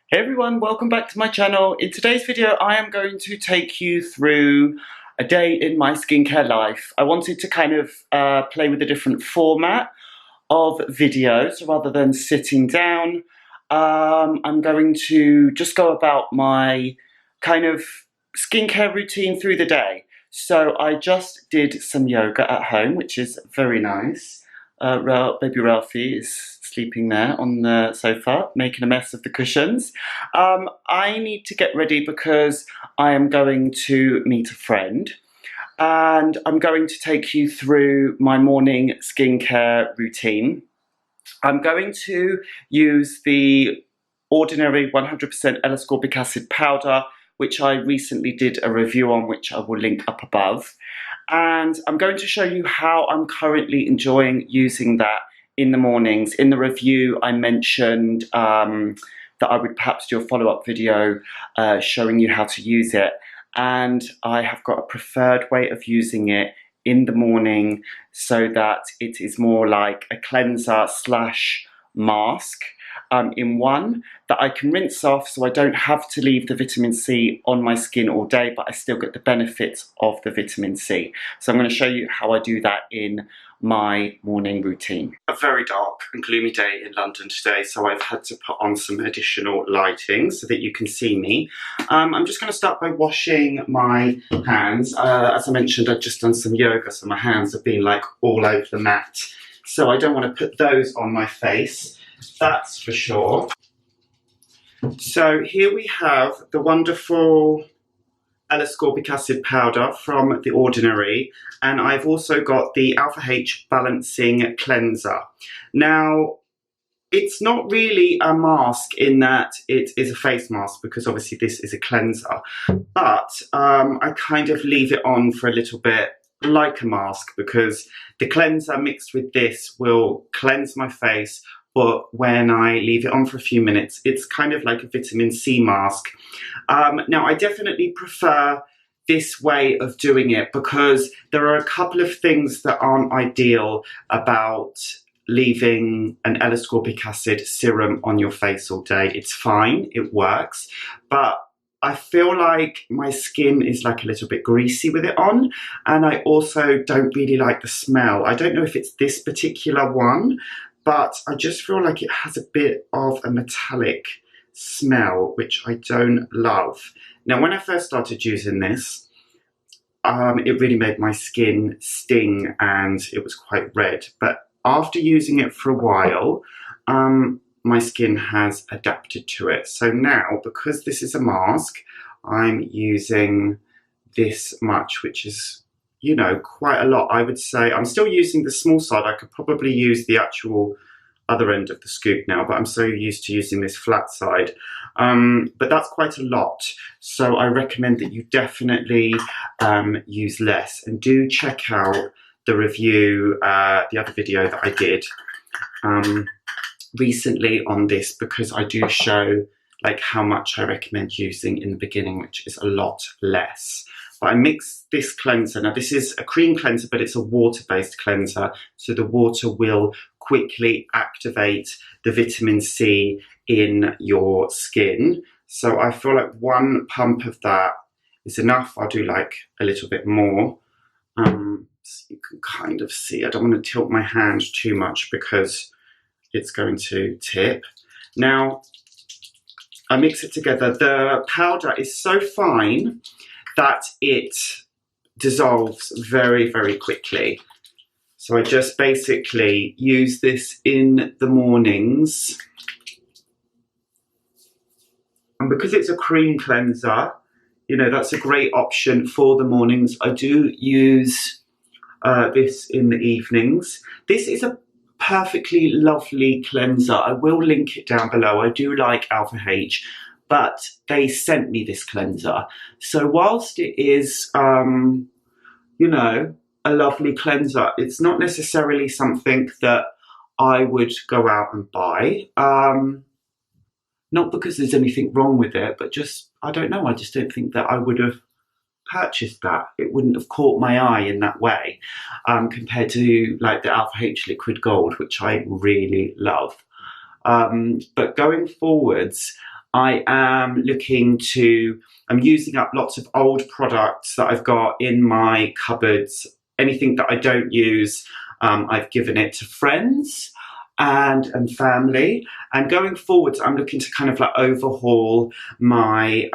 Hey everyone, welcome back to my channel. In today's video, I am going to take you through a day in my skincare life. I wanted to kind of play with a different format of videos rather than sitting down. I'm going to just go about my kind of skincare routine through the day. So I just did some yoga at home, which is very nice. Baby Ralphie is sleeping there on the sofa, making a mess of the cushions. I need to get ready because I am going to meet a friend, and I'm going to take you through my morning skincare routine. I'm going to use the ordinary 100% L Ascorbic Acid Powder, which I recently did a review on, which I will link up above. And I'm going to show you how I'm currently enjoying using that in the mornings. In the review, I mentioned that I would perhaps do a follow-up video showing you how to use it. And I have got a preferred way of using it in the morning so that it is more like a cleanser slash mask in one that I can rinse off, so I don't have to leave the vitamin C on my skin all day, but I still get the benefits of the vitamin C. So I'm going to show you how I do that in my morning routine. A very dark and gloomy day in London today, so I've had to put on some additional lighting so that you can see me. I'm just going to start by washing my hands. As I mentioned, I've just done some yoga, so my hands have been like all over the mat. So I don't want to put those on my face, that's for sure. So here we have the wonderful L Ascorbic Acid Powder from The Ordinary, and I've also got the Alpha H Balancing Cleanser. Now, it's not really a mask in that it is a face mask, because obviously this is a cleanser, but I kind of leave it on for a little bit like a mask, because the cleanser mixed with this will cleanse my face, but when I leave it on for a few minutes, it's kind of like a vitamin C mask. Now, I definitely prefer this way of doing it because there are a couple of things that aren't ideal about leaving an L Ascorbic acid serum on your face all day. It's fine, it works, but I feel like my skin is like a little bit greasy with it on, and I also don't really like the smell. I don't know if it's this particular one, but I just feel like it has a bit of a metallic smell, which I don't love. Now, when I first started using this, it really made my skin sting and it was quite red. But after using it for a while, my skin has adapted to it. So now, because this is a mask, I'm using this much, which is, you know, quite a lot. I would say I'm still using the small side. I could probably use the actual other end of the scoop now, but I'm so used to using this flat side. But that's quite a lot. So I recommend that you definitely use less, and do check out the review, the other video that I did recently on this, because I do show like how much I recommend using in the beginning, which is a lot less. But I mix this cleanser. Now, this is a cream cleanser, but it's a water-based cleanser. So the water will quickly activate the vitamin C in your skin. So I feel like one pump of that is enough. I'll do like a little bit more. So you can kind of see, I don't want to tilt my hand too much because it's going to tip. Now, I mix it together. The powder is so fine that it dissolves very, very quickly. So I just basically use this in the mornings. And because it's a cream cleanser, you know, that's a great option for the mornings. I do use this in the evenings. This is a perfectly lovely cleanser. I will link it down below. I do like Alpha H, but they sent me this cleanser. So whilst it is, you know, a lovely cleanser, it's not necessarily something that I would go out and buy. Not because there's anything wrong with it, but just, I don't know, I just don't think that I would have purchased that. It wouldn't have caught my eye in that way, compared to like the Alpha H Liquid Gold, which I really love. But going forwards, I am I'm using up lots of old products that I've got in my cupboards. Anything that I don't use, I've given it to friends and family. And going forwards, I'm looking to kind of like overhaul my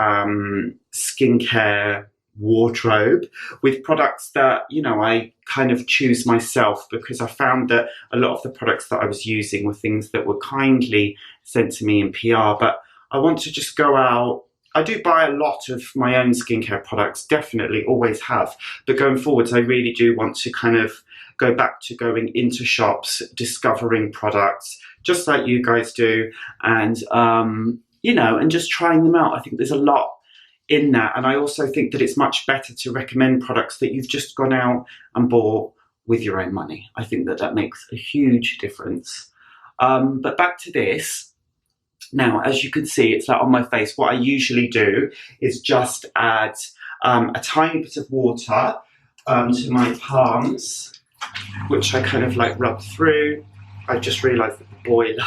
skincare wardrobe with products that, you know, I kind of choose myself, because I found that a lot of the products that I was using were things that were kindly sent to me in PR, but I want to just go out. I do buy a lot of my own skincare products, definitely, always have, but going forwards I really do want to kind of go back to going into shops, discovering products, just like you guys do, and you know, and just trying them out. I think there's a lot in that, and I also think that it's much better to recommend products that you've just gone out and bought with your own money. I think that that makes a huge difference. But back to this. Now, as you can see, it's like on my face. What I usually do is just add a tiny bit of water to my palms, which I kind of like rub through. I just realised that the boiler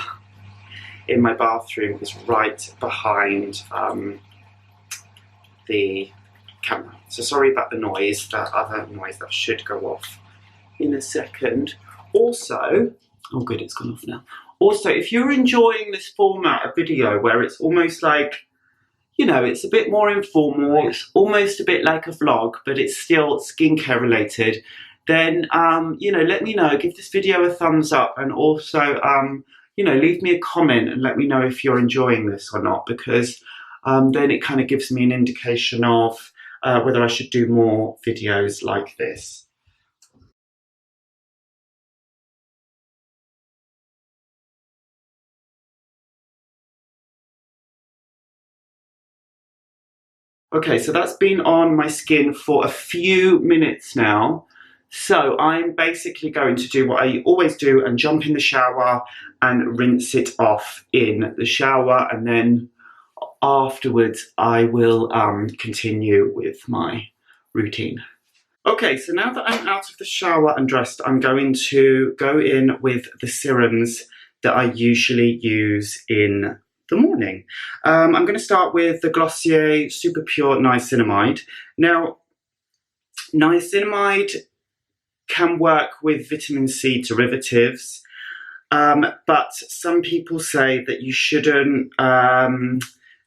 in my bathroom is right behind the camera. So sorry about the noise, that other noise that should go off in a second. Also, oh good, it's gone off now. Also, if you're enjoying this format of video where it's almost like, you know, it's a bit more informal, it's almost a bit like a vlog, but it's still skincare related, then, you know, let me know, give this video a thumbs up, and also, you know, leave me a comment and let me know if you're enjoying this or not, because then it kind of gives me an indication of whether I should do more videos like this. Okay, so that's been on my skin for a few minutes now. So I'm basically going to do what I always do and jump in the shower and rinse it off in the shower, and then afterwards I will continue with my routine. Okay, so now that I'm out of the shower and dressed, I'm going to go in with the serums that I usually use in the morning. I'm going to start with the Glossier Super Pure Niacinamide. Now, niacinamide can work with vitamin C derivatives, but some people say that you shouldn't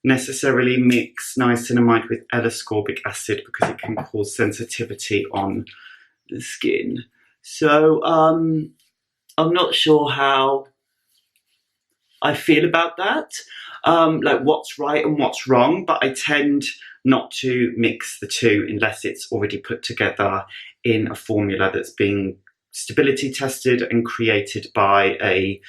necessarily mix niacinamide with L Ascorbic acid because it can cause sensitivity on the skin. So I'm not sure how I feel about that, like what's right and what's wrong, but I tend not to mix the two unless it's already put together in a formula that's being stability tested and created by a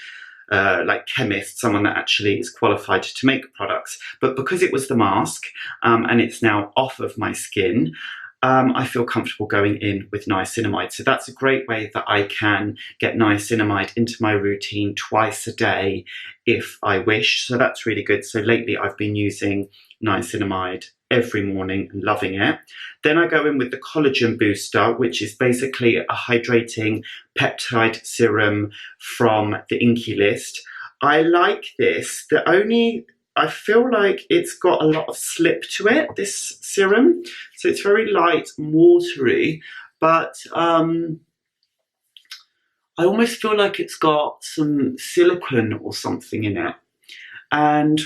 like chemist, someone that actually is qualified to make products. But because it was the mask and it's now off of my skin, I feel comfortable going in with niacinamide. So that's a great way that I can get niacinamide into my routine twice a day if I wish. So that's really good. So lately I've been using niacinamide every morning and loving it. Then I go in with the Collagen Booster, which is basically a hydrating peptide serum from the Inkey list. I like this. I feel like it's got a lot of slip to it, this serum. So it's very light and watery, but I almost feel like it's got some silicone or something in it. And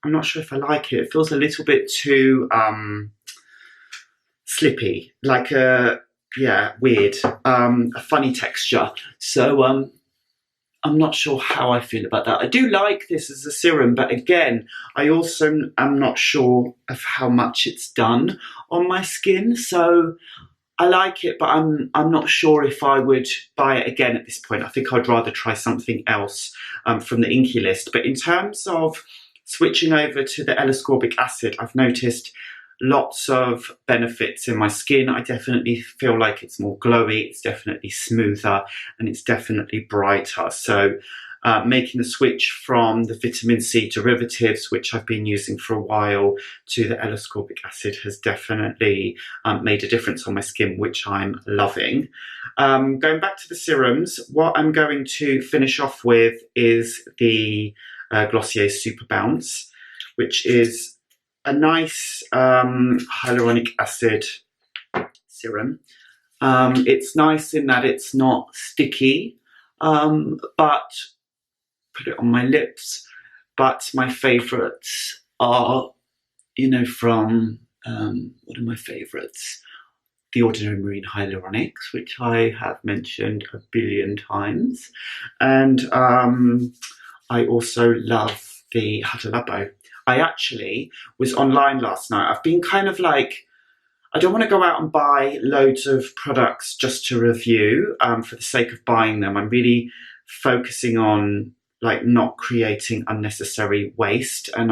I'm not sure if I like it. It feels a little bit too slippy, like weird, a funny texture. So I'm not sure how I feel about that. I do like this as a serum, but again, I also am not sure of how much it's done on my skin. So I like it, but I'm not sure if I would buy it again at this point. I think I'd rather try something else from the Inkey list. But in terms of switching over to the L Ascorbic acid, I've noticed lots of benefits in my skin. I definitely feel like it's more glowy, it's definitely smoother, and it's definitely brighter. So making the switch from the vitamin C derivatives, which I've been using for a while, to the L Ascorbic acid has definitely made a difference on my skin, which I'm loving. Going back to the serums, what I'm going to finish off with is the Glossier Super Bounce, which is a nice hyaluronic acid serum. It's nice in that it's not sticky, but put it on my lips. But my favourites are, you know, from, what are my favourites? The Ordinary Marine Hyaluronics, which I have mentioned a billion times. And I also love the Hada Labo. I actually was online last night. I've been kind of like, I don't want to go out and buy loads of products just to review for the sake of buying them. I'm really focusing on like not creating unnecessary waste, and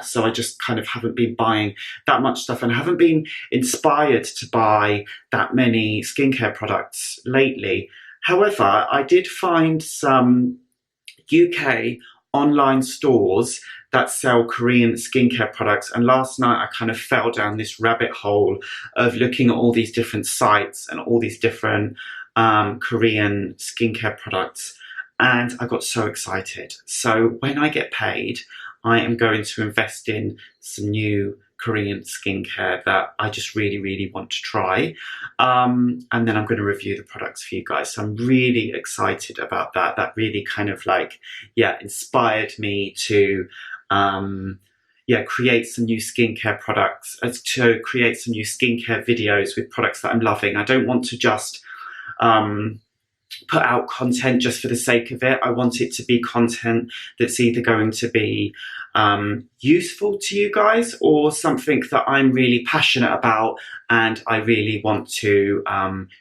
so I just kind of haven't been buying that much stuff and haven't been inspired to buy that many skincare products lately. However, I did find some UK online stores that sell Korean skincare products, and last night I kind of fell down this rabbit hole of looking at all these different sites and all these different Korean skincare products, and I got so excited. So when I get paid, I am going to invest in some new Korean skincare that I just really, really want to try. And then I'm going to review the products for you guys. So I'm really excited about that. That really kind of like, inspired me to, create some new skincare products, to create some new skincare videos with products that I'm loving. I don't want to just, put out content just for the sake of it. I want it to be content that's either going to be useful to you guys or something that I'm really passionate about and I really want to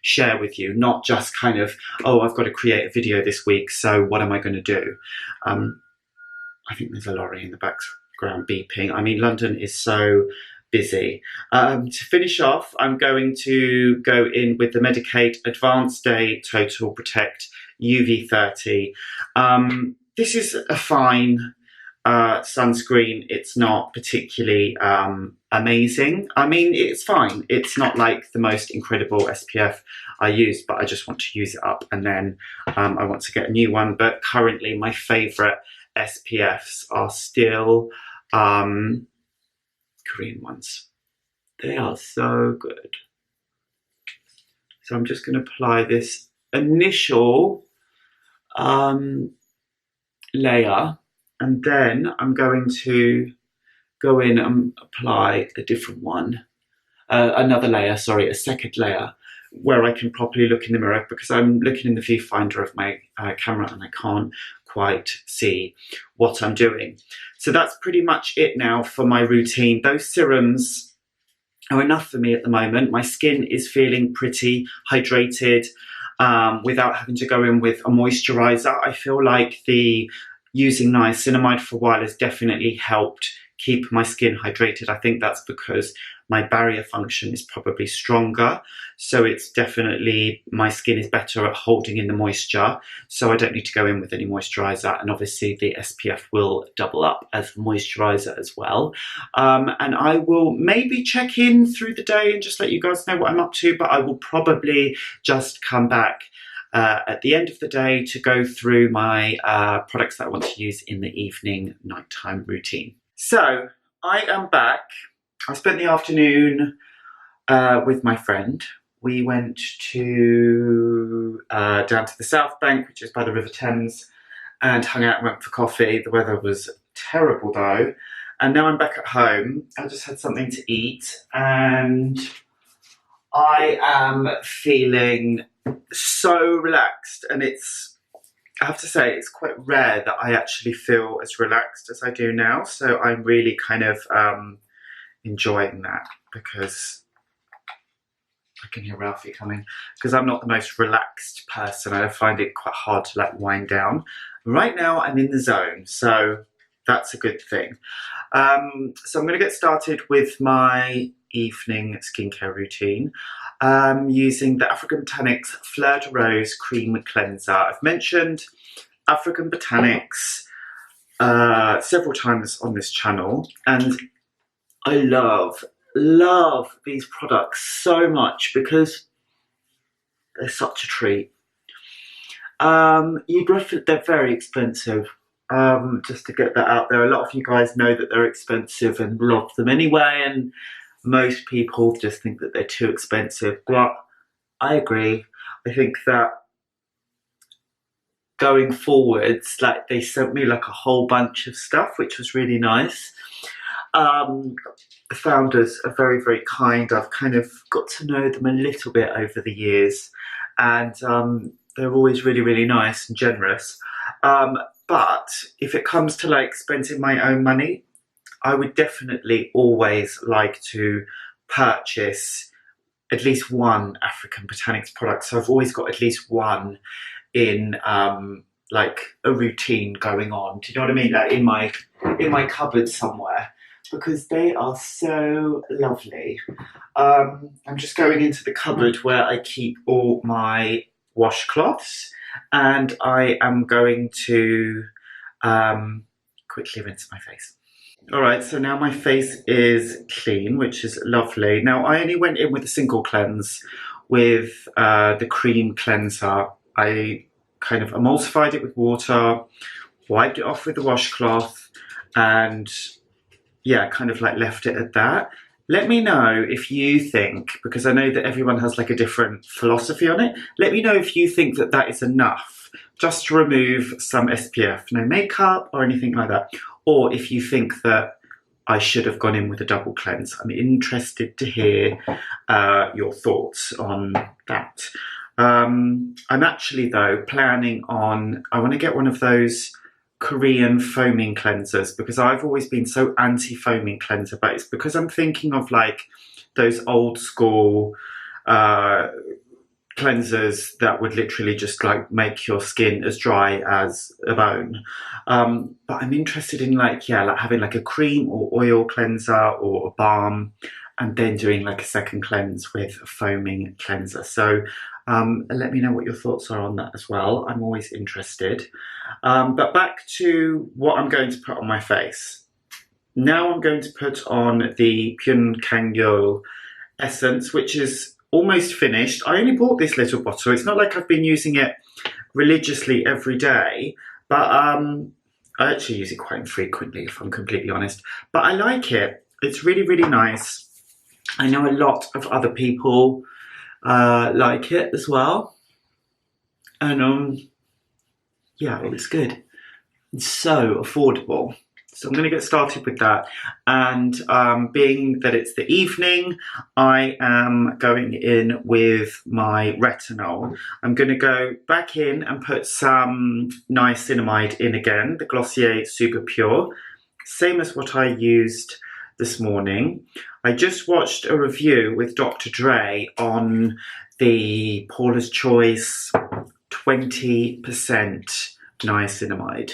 share with you, not just kind of, oh, I've got to create a video this week, so what am I going to do? I think there's a lorry in the background beeping. I mean, London is so busy. To finish off, I'm going to go in with the Medicate Advanced Day Total Protect UV30. This is a fine sunscreen. It's not particularly amazing. I mean, it's fine. It's not like the most incredible SPF I use, but I just want to use it up, and then I want to get a new one. But currently my favourite SPFs are still Korean ones. They are so good. So I'm just going to apply this initial layer, and then I'm going to go in and apply a different one, a second layer, where I can properly look in the mirror, because I'm looking in the viewfinder of my camera and I can't quite see what I'm doing. So that's pretty much it now for my routine. Those serums are enough for me at the moment. My skin is feeling pretty hydrated without having to go in with a moisturizer. I feel like using niacinamide for a while has definitely helped keep my skin hydrated. I think that's because my barrier function is probably stronger. So it's definitely, my skin is better at holding in the moisture. So I don't need to go in with any moisturizer. And obviously the SPF will double up as moisturizer as well. And I will maybe check in through the day and just let you guys know what I'm up to, but I will probably just come back at the end of the day to go through my products that I want to use in the evening nighttime routine. So I am back. I spent the afternoon with my friend. We went to down to the South Bank, which is by the River Thames, and hung out and went for coffee. The weather was terrible though. And now I'm back at home. I just had something to eat and I am feeling so relaxed, and I have to say, it's quite rare that I actually feel as relaxed as I do now. So I'm really kind of enjoying that, because I can hear Ralphie coming, because I'm not the most relaxed person. I find it quite hard to like wind down. Right now I'm in the zone, so that's a good thing. So I'm going to get started with my evening skincare routine using the African Botanics Fleur de Rose Cream Cleanser. I've mentioned African Botanics several times on this channel, and I love these products so much because they're such a treat. They're very expensive. just to get that out there. A lot of you guys know that they're expensive and love them anyway, and most people just think that they're too expensive, but I agree. I think that going forwards, like, they sent me like a whole bunch of stuff, which was really nice. The founders are very, very kind. I've kind of got to know them a little bit over the years, and they're always really, really nice and generous. But if it comes to like spending my own money, I would definitely always like to purchase at least one African Botanics product. So I've always got at least one in like a routine going on. Do you know what I mean? Like in my cupboard somewhere, because they are so lovely. I'm just going into the cupboard where I keep all my washcloths, and I am going to quickly rinse my face. Alright, so now my face is clean, which is lovely. Now, I only went in with a single cleanse with the cream cleanser. I kind of emulsified it with water, wiped it off with the washcloth, and yeah, kind of like left it at that. Let me know if you think, because I know that everyone has like a different philosophy on it, let me know if you think that that is enough just to remove some SPF, no makeup or anything like that. Or if you think that I should have gone in with a double cleanse. I'm interested to hear your thoughts on that. I'm actually, though, planning on, I want to get one of those Korean foaming cleansers, because I've always been so anti-foaming cleanser, but it's because I'm thinking of like those old school cleansers that would literally just like make your skin as dry as a bone. But I'm interested in like, yeah, like having like a cream or oil cleanser or a balm, and then doing like a second cleanse with a foaming cleanser. So let me know what your thoughts are on that as well. I'm always interested. But back to what I'm going to put on my face. Now I'm going to put on the Pyun Kangyo essence, which is almost finished. I only bought this little bottle. It's not like I've been using it religiously every day, but I actually use it quite infrequently, if I'm completely honest. But I like it. It's really, really nice. I know a lot of other people like it as well. And yeah, it looks good. It's so affordable. So I'm going to get started with that, and being that it's the evening, I am going in with my retinol. I'm going to go back in and put some niacinamide in again, the Glossier Super Pure, same as what I used this morning. I just watched a review with Dr. Dre on the Paula's Choice 20% niacinamide.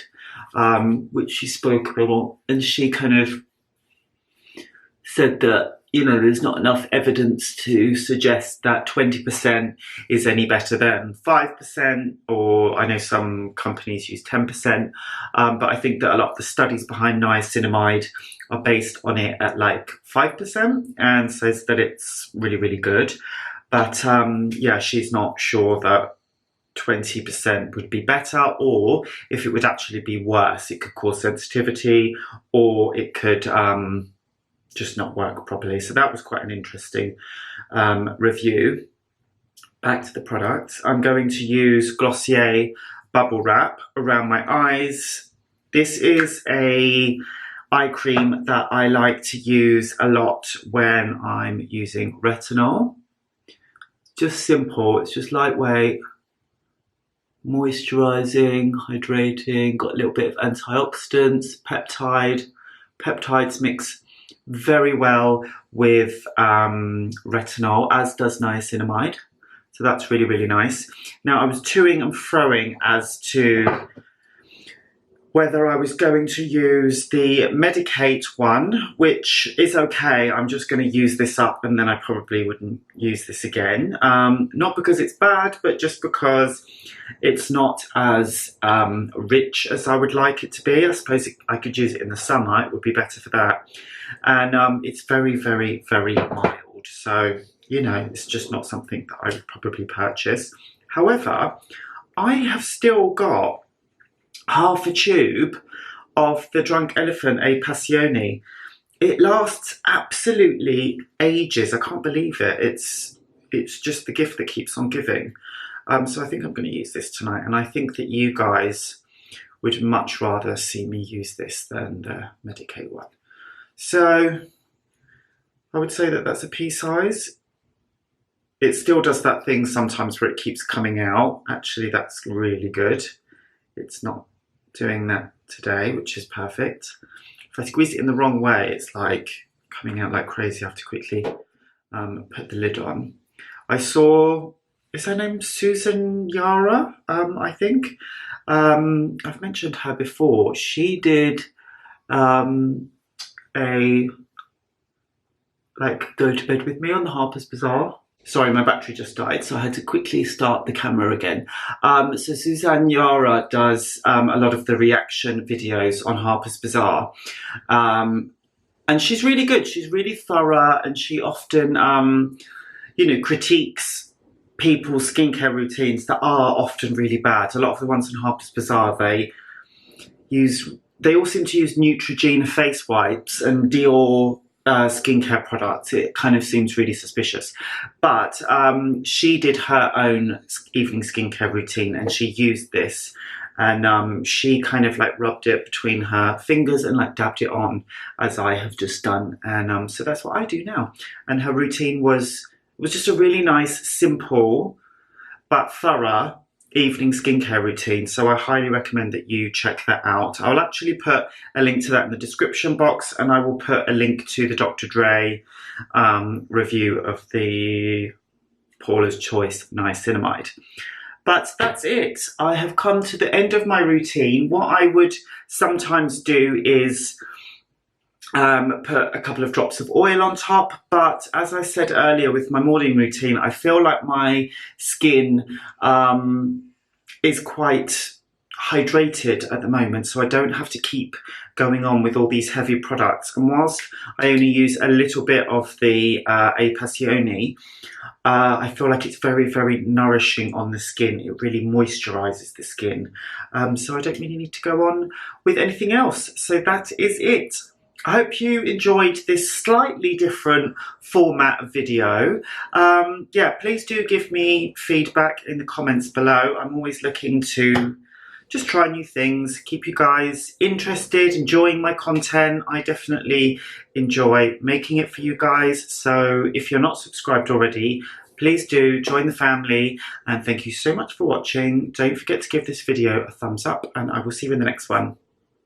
Which she spoke about, and she kind of said that, you know, there's not enough evidence to suggest that 20% is any better than 5%, or I know some companies use 10%, but I think that a lot of the studies behind niacinamide are based on it at like 5% and says that it's really, really good. But yeah, she's not sure that 20% would be better, or if it would actually be worse. It could cause sensitivity, or it could just not work properly. So that was quite an interesting review. Back to the product. I'm going to use Glossier Bubble Wrap around my eyes. This is a eye cream that I like to use a lot when I'm using retinol. Just simple, it's just lightweight, moisturizing, hydrating, got a little bit of antioxidants, peptides mix very well with retinol, as does niacinamide. So that's really, really nice. Now, I was toing and froing as to whether I was going to use the Medicate one, which is okay. I'm just going to use this up, and then I probably wouldn't use this again. Not because it's bad, but just because it's not as rich as I would like it to be. I suppose I could use it in the summer. It would be better for that. And it's very, very, very mild. So, you know, it's just not something that I would probably purchase. However, I have still got half a tube of the Drunk Elephant A Passioni. It lasts absolutely ages. I can't believe it. It's just the gift that keeps on giving. So I think I'm going to use this tonight, and I think that you guys would much rather see me use this than the Medicaid one. So I would say that that's a pea size. It still does that thing sometimes where it keeps coming out. Actually, that's really good. It's not doing that today, which is perfect. If I squeeze it in the wrong way, it's like coming out like crazy. I have to quickly put the lid on. I saw, is her name Susan Yara, I think? I've mentioned her before. She did a go to bed with me on the Harper's Bazaar. Sorry, my battery just died, so I had to quickly start the camera again. So Suzanne Yara does a lot of the reaction videos on Harper's Bazaar. And she's really good. She's really thorough, and she often, you know, critiques people's skincare routines that are often really bad. A lot of the ones on Harper's Bazaar, they all seem to use Neutrogena face wipes and Dior skincare products. It kind of seems really suspicious. But she did her own evening skincare routine, and she used this, and she kind of like rubbed it between her fingers and like dabbed it on, as I have just done. And so that's what I do now. And her routine was just a really nice, simple but thorough evening skincare routine. So I highly recommend that you check that out. I'll actually put a link to that in the description box, and I will put a link to the Dr. Dre review of the Paula's Choice Niacinamide. But that's it. I have come to the end of my routine. What I would sometimes do is put a couple of drops of oil on top, but as I said earlier with my morning routine, I feel like my skin is quite hydrated at the moment, so I don't have to keep going on with all these heavy products. And whilst I only use a little bit of the A Passioni, I feel like it's very, very nourishing on the skin. It really moisturizes the skin. So I don't really need to go on with anything else. So that is it. I hope you enjoyed this slightly different format video. Yeah, please do give me feedback in the comments below. I'm always looking to just try new things, keep you guys interested, enjoying my content. I definitely enjoy making it for you guys. So if you're not subscribed already, please do join the family, and thank you so much for watching. Don't forget to give this video a thumbs up, and I will see you in the next one.